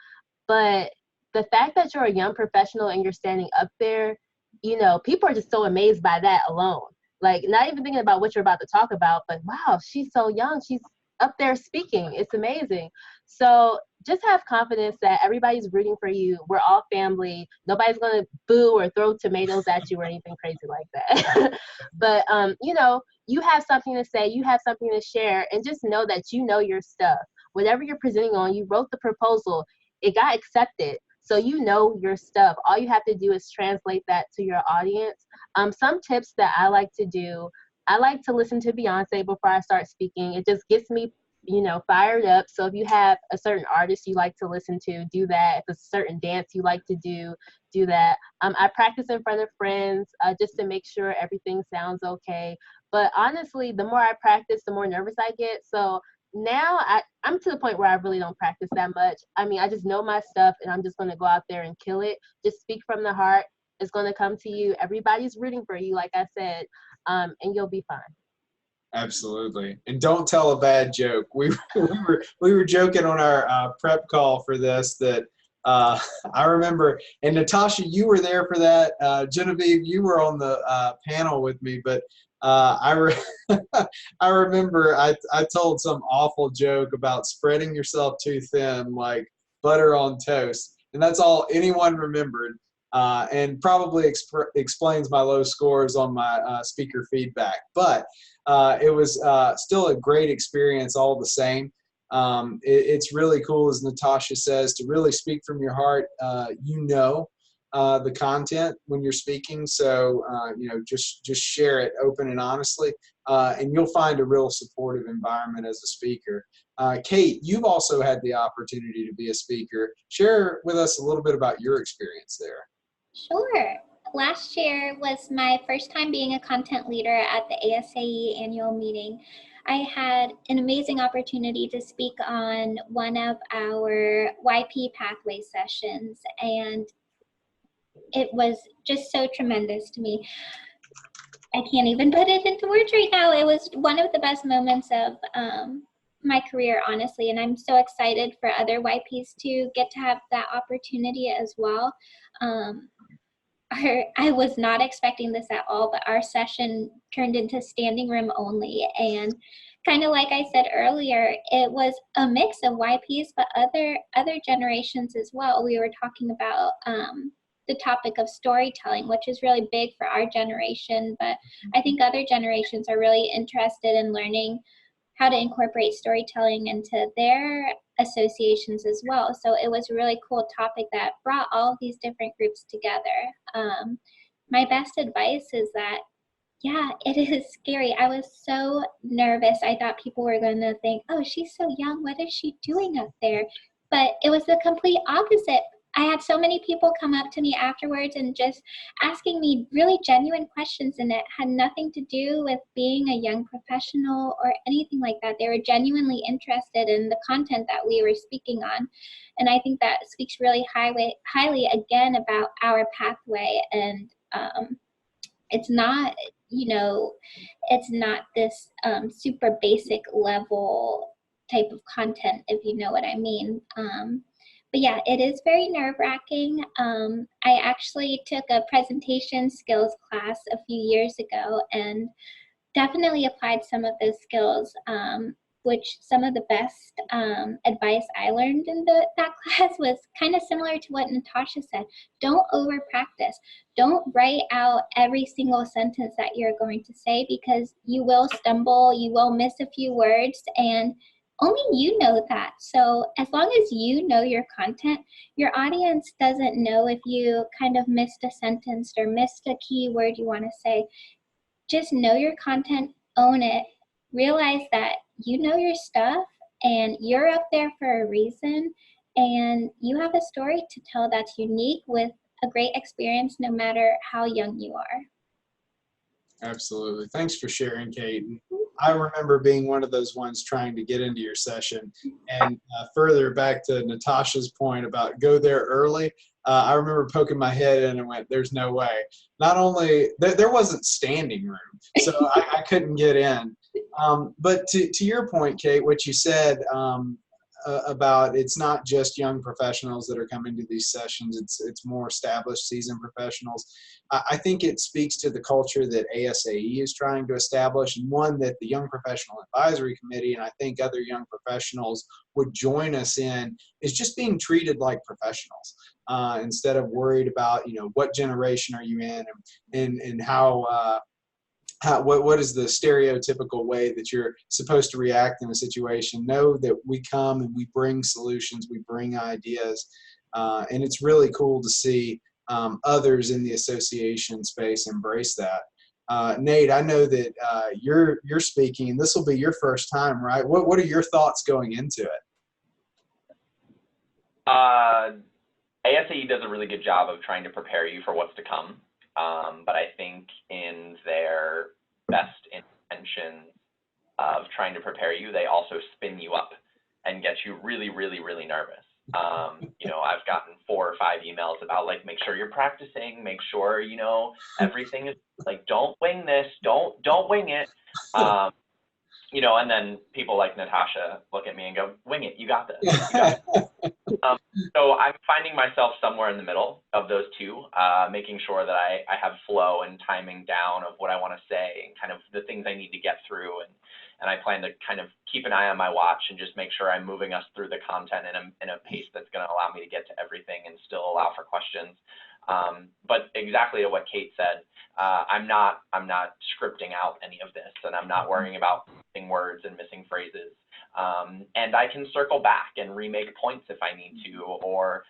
but the fact that you're a young professional and you're standing up there, people are just so amazed by that alone. Like, not even thinking about what you're about to talk about, but wow, she's so young. She's up there speaking. It's amazing. So just have confidence that everybody's rooting for you. We're all family. Nobody's going to boo or throw tomatoes at you or anything crazy like that. But, you have something to say. You have something to share. And just know that you know your stuff. Whatever you're presenting on, you wrote the proposal. It got accepted. So you know your stuff. All you have to do is translate that to your audience. Some tips that I like to do, I like to listen to Beyonce before I start speaking. It just gets me, fired up. So if you have a certain artist you like to listen to, do that. If it's a certain dance you like to do that. I practice in front of friends just to make sure everything sounds okay. But honestly, the more I practice, the more nervous I get. So now I'm to the point where I really don't practice that much. I mean, I just know my stuff and I'm just going to go out there and kill it. Just speak from the heart. It's going to come to you. Everybody's rooting for you, like I said, and you'll be fine. Absolutely. And don't tell a bad joke. We were joking on our prep call for this that I remember, and Natasha, you were there for that. Genevieve, you were on the panel with me, but I remember I told some awful joke about spreading yourself too thin like butter on toast, and that's all anyone remembered, and probably explains my low scores on my speaker feedback. But it was still a great experience all the same. It's really cool, as Natasha says, to really speak from your heart. The content when you're speaking, so just share it open and honestly, and you'll find a real supportive environment as a speaker. Kate, you've also had the opportunity to be a speaker. Share with us a little bit about your experience there. Sure. Last year was my first time being a content leader at the ASAE annual meeting. I had an amazing opportunity to speak on one of our YP pathway sessions, and it was just so tremendous to me. I can't even put it into words right now. It was one of the best moments of my career, honestly, and I'm so excited for other YPs to get to have that opportunity as well. I was not expecting this at all, but our session turned into standing room only. And kind of like I said earlier, it was a mix of YPs, but other generations as well. We were talking about the topic of storytelling, which is really big for our generation, but I think other generations are really interested in learning how to incorporate storytelling into their associations as well. So it was a really cool topic that brought all of these different groups together. My best advice is that, yeah, it is scary. I was so nervous. I thought people were going to think, oh, she's so young. What is she doing up there? But it was the complete opposite. I had so many people come up to me afterwards and just asking me really genuine questions, and it had nothing to do with being a young professional or anything like that. They were genuinely interested in the content that we were speaking on. And I think that speaks really highly again about our pathway. And it's not you know, it's not this super basic level type of content, if you know what I mean. But yeah, it is very nerve-wracking. I actually took a presentation skills class a few years ago and definitely applied some of those skills, which some of the best advice I learned in that class was kind of similar to what Natasha said. Don't over practice. Don't write out every single sentence that you're going to say, because you will stumble, you will miss a few words, and only you know that. So as long as you know your content, your audience doesn't know if you kind of missed a sentence or missed a key word you want to say. Just know your content, own it, realize that you know your stuff and you're up there for a reason, and you have a story to tell that's unique with a great experience no matter how young you are. Absolutely. Thanks for sharing, Kate. I remember being one of those ones trying to get into your session. And further back to Natasha's point about go there early, I remember poking my head in and went, there's no way. Not only, there wasn't standing room, so I couldn't get in. But to your point, Kate, what you said about it's not just young professionals that are coming to these sessions, it's more established seasoned professionals. I think it speaks to the culture that ASAE is trying to establish, and one that the Young Professional Advisory Committee and I think other young professionals would join us in, is just being treated like professionals instead of worried about, what generation are you in and how what is the stereotypical way that you're supposed to react in a situation. Know that we come and we bring solutions, we bring ideas, and it's really cool to see others in the association space embrace that. Nate, I know that you're speaking, and this will be your first time, right? What are your thoughts going into it? ASAE does a really good job of trying to prepare you for what's to come. But I think in their best intention of trying to prepare you, they also spin you up and get you really, really, really nervous. I've gotten 4 or 5 emails about like, make sure you're practicing, make sure, everything is like, don't wing this, don't wing it. And then people like Natasha look at me and go, wing it, you got this. You got this. So I'm finding myself somewhere in the middle of those two, making sure that I have flow and timing down of what I want to say and kind of the things I need to get through. And I plan to kind of keep an eye on my watch and just make sure I'm moving us through the content in a pace that's going to allow me to get to everything and still allow for questions. But exactly to what Kate said, I'm not scripting out any of this, and I'm not worrying about missing words and missing phrases. And I can circle back and remake points if I need to, or,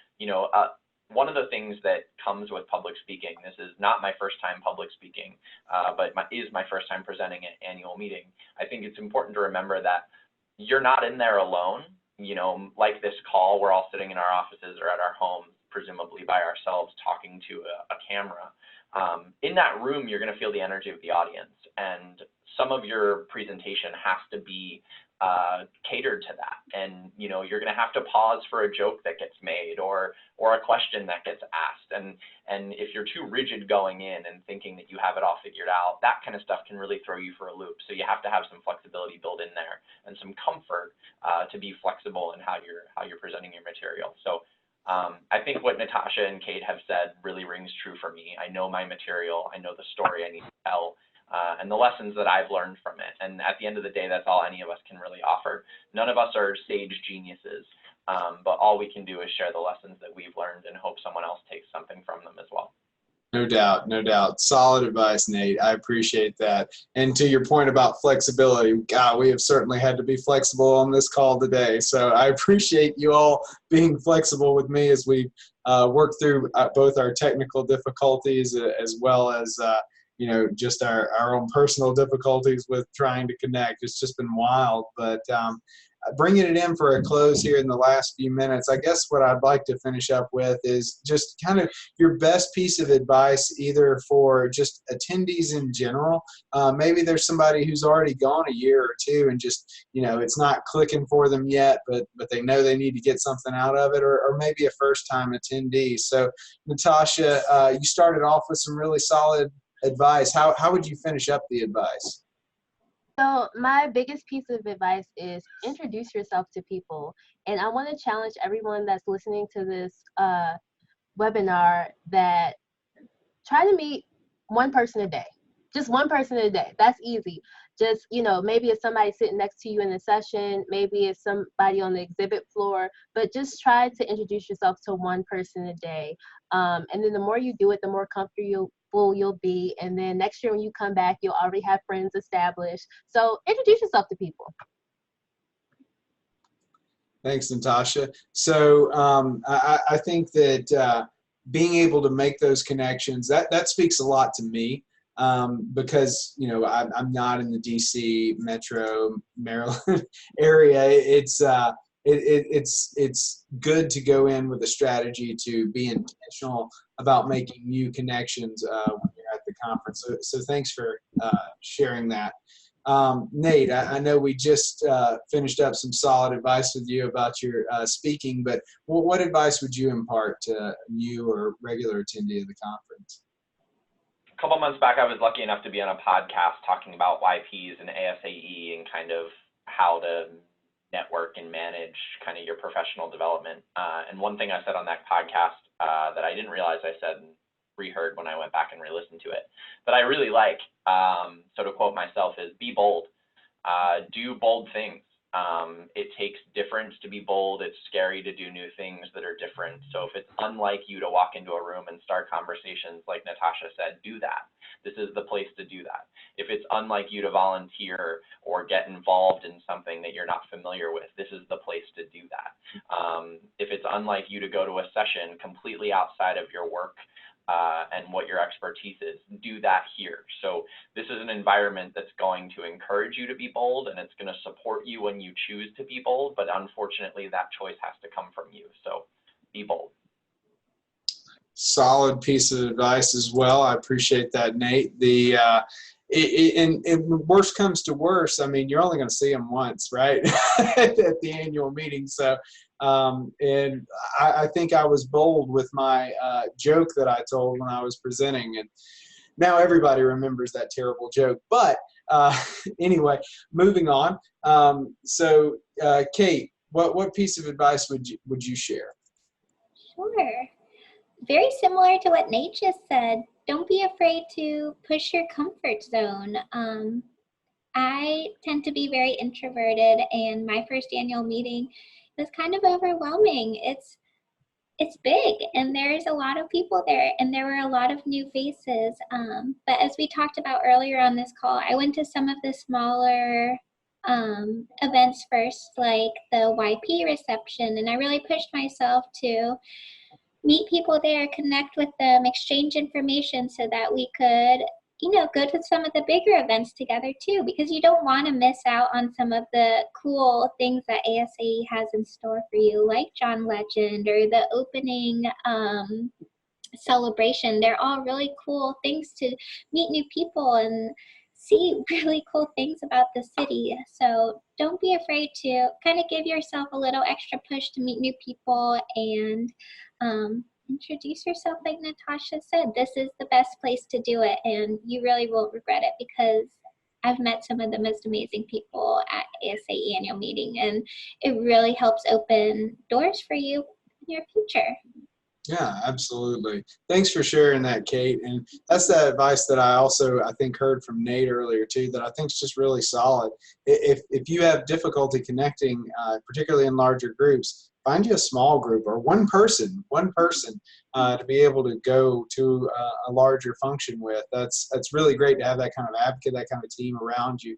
one of the things that comes with public speaking, this is not my first time public speaking, but is my first time presenting at annual meeting. I think it's important to remember that you're not in there alone. Like this call, we're all sitting in our offices or at our homes, presumably by ourselves, talking to a camera. In that room, you're going to feel the energy of the audience, and some of your presentation has to be catered to that. And you're going to have to pause for a joke that gets made or a question that gets asked. And if you're too rigid going in and thinking that you have it all figured out, that kind of stuff can really throw you for a loop. So you have to have some flexibility built in there and some comfort to be flexible in how you're presenting your material. So I think what Natasha and Kate have said really rings true for me. I know my material, I know the story I need to tell, and the lessons that I've learned from it. And at the end of the day, that's all any of us can really offer. None of us are sage geniuses, but all we can do is share the lessons that we've learned and hope someone else takes something from them as well. No doubt, no doubt. Solid advice, Nate. I appreciate that. And to your point about flexibility, God, we have certainly had to be flexible on this call today. So I appreciate you all being flexible with me as we work through both our technical difficulties as well as just our own personal difficulties with trying to connect. It's just been wild. But bringing it in for a close here in the last few minutes, I guess what I'd like to finish up with is just kind of your best piece of advice, either for just attendees in general. Maybe there's somebody who's already gone a year or two and just, it's not clicking for them yet, but they know they need to get something out of it, or maybe a first-time attendee. So, Natasha, you started off with some really solid advice, how would you finish up the advice? So my biggest piece of advice is introduce yourself to people. And I want to challenge everyone that's listening to this webinar that try to meet one person a day. Just one person a day. That's easy. Just, maybe it's somebody sitting next to you in a session, maybe it's somebody on the exhibit floor, but just try to introduce yourself to one person a day. And then the more you do it, the more comfortable you'll be. And then next year when you come back, you'll already have friends established. So introduce yourself to people. Thanks, Natasha. So I think that being able to make those connections, that speaks a lot to me. Because I'm not in the DC metro Maryland area. It's good to go in with a strategy to be intentional about making new connections when you're at the conference. So thanks for sharing that. Nate, I know we just finished up some solid advice with you about your speaking, but what advice would you impart to new or regular attendee of the conference? A couple months back, I was lucky enough to be on a podcast talking about YPs and ASAE and kind of how to network and manage kind of your professional development. And one thing I said on that podcast that I didn't realize I said and reheard when I went back and re-listened to it, that I really like, so to quote myself, is be bold. Do bold things. It takes difference to be bold. It's scary to do new things that are different. So if it's unlike you to walk into a room and start conversations, like Natasha said, do that. This is the place to do that. If it's unlike you to volunteer or get involved in something that you're not familiar with, this is the place to do that. If it's unlike you to go to a session completely outside of your work and what your expertise is, do that here. So this is an environment that's going to encourage you to be bold, and it's going to support you when you choose to be bold, but unfortunately that choice has to come from you. So be bold. Solid piece of advice as well. I appreciate that, Nate. And worst comes to worst, I mean, you're only going to see them once, right? at the annual meeting. So, and I think I was bold with my joke that I told when I was presenting, and now everybody remembers that terrible joke. But anyway, moving on. So, Kate, what piece of advice would you share? Sure. Very similar to what Nate just said. Don't be afraid to push your comfort zone. I tend to be very introverted, and my first annual meeting was kind of overwhelming. It's big, and there's a lot of people there, and there were a lot of new faces. But as we talked about earlier on this call, I went to some of the smaller events first, like the YP reception, and I really pushed myself to meet people there, connect with them, exchange information so that we could, go to some of the bigger events together too, because you don't want to miss out on some of the cool things that ASAE has in store for you, like John Legend or the opening celebration. They're all really cool things to meet new people and see really cool things about the city. So don't be afraid to kind of give yourself a little extra push to meet new people and introduce yourself. Like Natasha said, this is the best place to do it, and you really won't regret it, because I've met some of the most amazing people at ASAE Annual Meeting, and it really helps open doors for you in your future. Yeah, absolutely. Thanks for sharing that, Kate. And that's the advice that I think heard from Nate earlier too, that I think is just really solid. If you have difficulty connecting, particularly in larger groups, find you a small group or one person to be able to go to a larger function with. That's really great to have that kind of advocate, that kind of team around you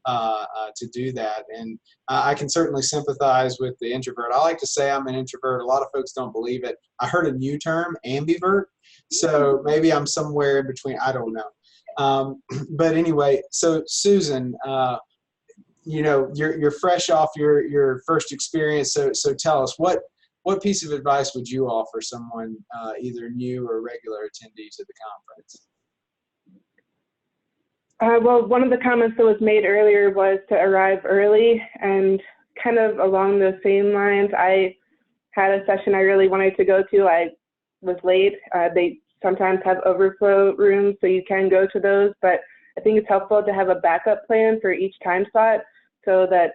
to do that. And I can certainly sympathize with the introvert. I like to say I'm an introvert. A lot of folks don't believe it. I heard a new term, ambivert. So maybe I'm somewhere in between. I don't know. But anyway, so Susan, you're fresh off your first experience. So tell us, what piece of advice would you offer someone either new or regular attendees of the conference? Well, one of the comments that was made earlier was to arrive early, and kind of along the same lines, I had a session I really wanted to go to. I was late. They sometimes have overflow rooms, so you can go to those, but I think it's helpful to have a backup plan for each time slot so that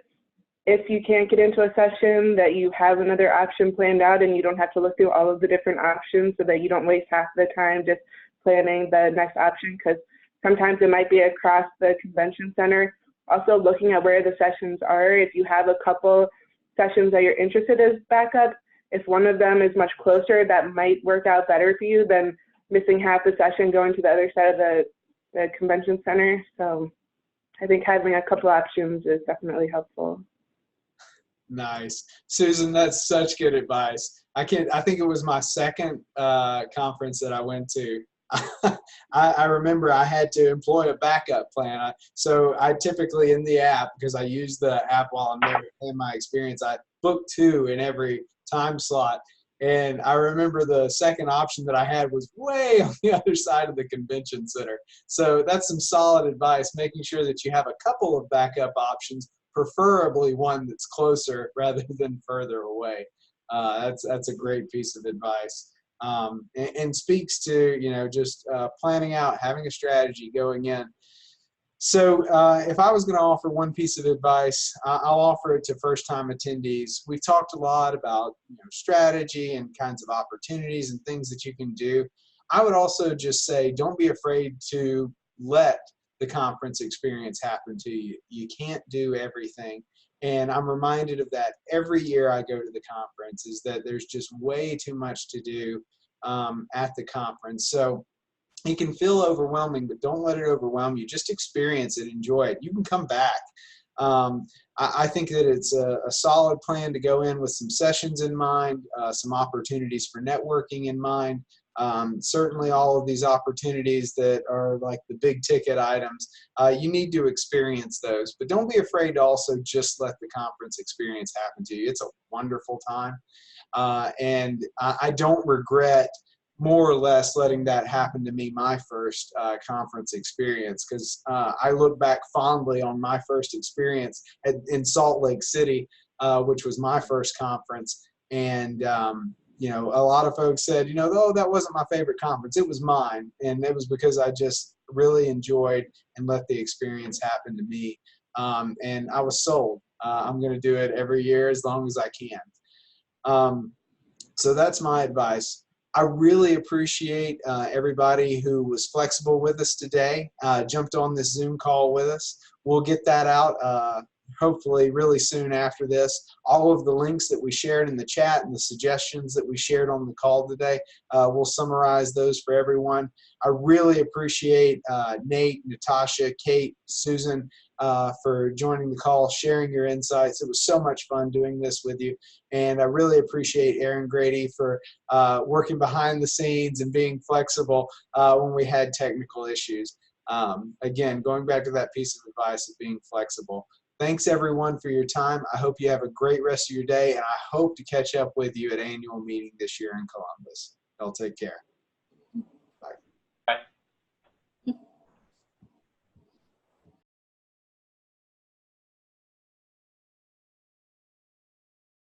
if you can't get into a session, that you have another option planned out and you don't have to look through all of the different options, so that you don't waste half the time just planning the next option, because sometimes it might be across the convention center. Also looking at where the sessions are, if you have a couple sessions that you're interested in as backup, if one of them is much closer, that might work out better for you than missing half the session going to the other side of the convention center. So I think having a couple options is definitely helpful. Nice. Susan, that's such good advice. I think it was my second conference that I went to. I remember I had to employ a backup plan. So I typically in the app, because I use the app while I'm there in my experience, I book 2 in every time slot. And I remember the second option that I had was way on the other side of the convention center. So that's some solid advice, making sure that you have a couple of backup options, preferably one that's closer rather than further away. That's a great piece of advice. And speaks to, just planning out, having a strategy going in. So if I was going to offer one piece of advice, I'll offer it to first-time attendees. We've talked a lot about strategy and kinds of opportunities and things that you can do. I would also just say, don't be afraid to let the conference experience happen to you. You can't do everything. And I'm reminded of that every year I go to the conference, is that there's just way too much to do at the conference. So it can feel overwhelming, but don't let it overwhelm you. Just experience it, enjoy it. You can come back. I think that it's a solid plan to go in with some sessions in mind, some opportunities for networking in mind. Certainly all of these opportunities that are like the big ticket items, you need to experience those, but don't be afraid to also just let the conference experience happen to you. It's a wonderful time. And I don't regret more or less letting that happen to me my first conference experience, because I look back fondly on my first experience in Salt Lake City, which was my first conference. And a lot of folks said, oh, that wasn't my favorite conference. It was mine. And it was because I just really enjoyed and let the experience happen to me. And I was sold. I'm going to do it every year as long as I can. So that's my advice. I really appreciate everybody who was flexible with us today, jumped on this Zoom call with us. We'll get that out hopefully really soon after this. All of the links that we shared in the chat and the suggestions that we shared on the call today, we'll summarize those for everyone. I really appreciate Nate, Natasha, Kate, Susan for joining the call, sharing your insights. It was so much fun doing this with you. And I really appreciate Aaron Grady for working behind the scenes and being flexible when we had technical issues. Again, going back to that piece of advice of being flexible. Thanks everyone for your time. I hope you have a great rest of your day, and I hope to catch up with you at annual meeting this year in Columbus. Y'all take care.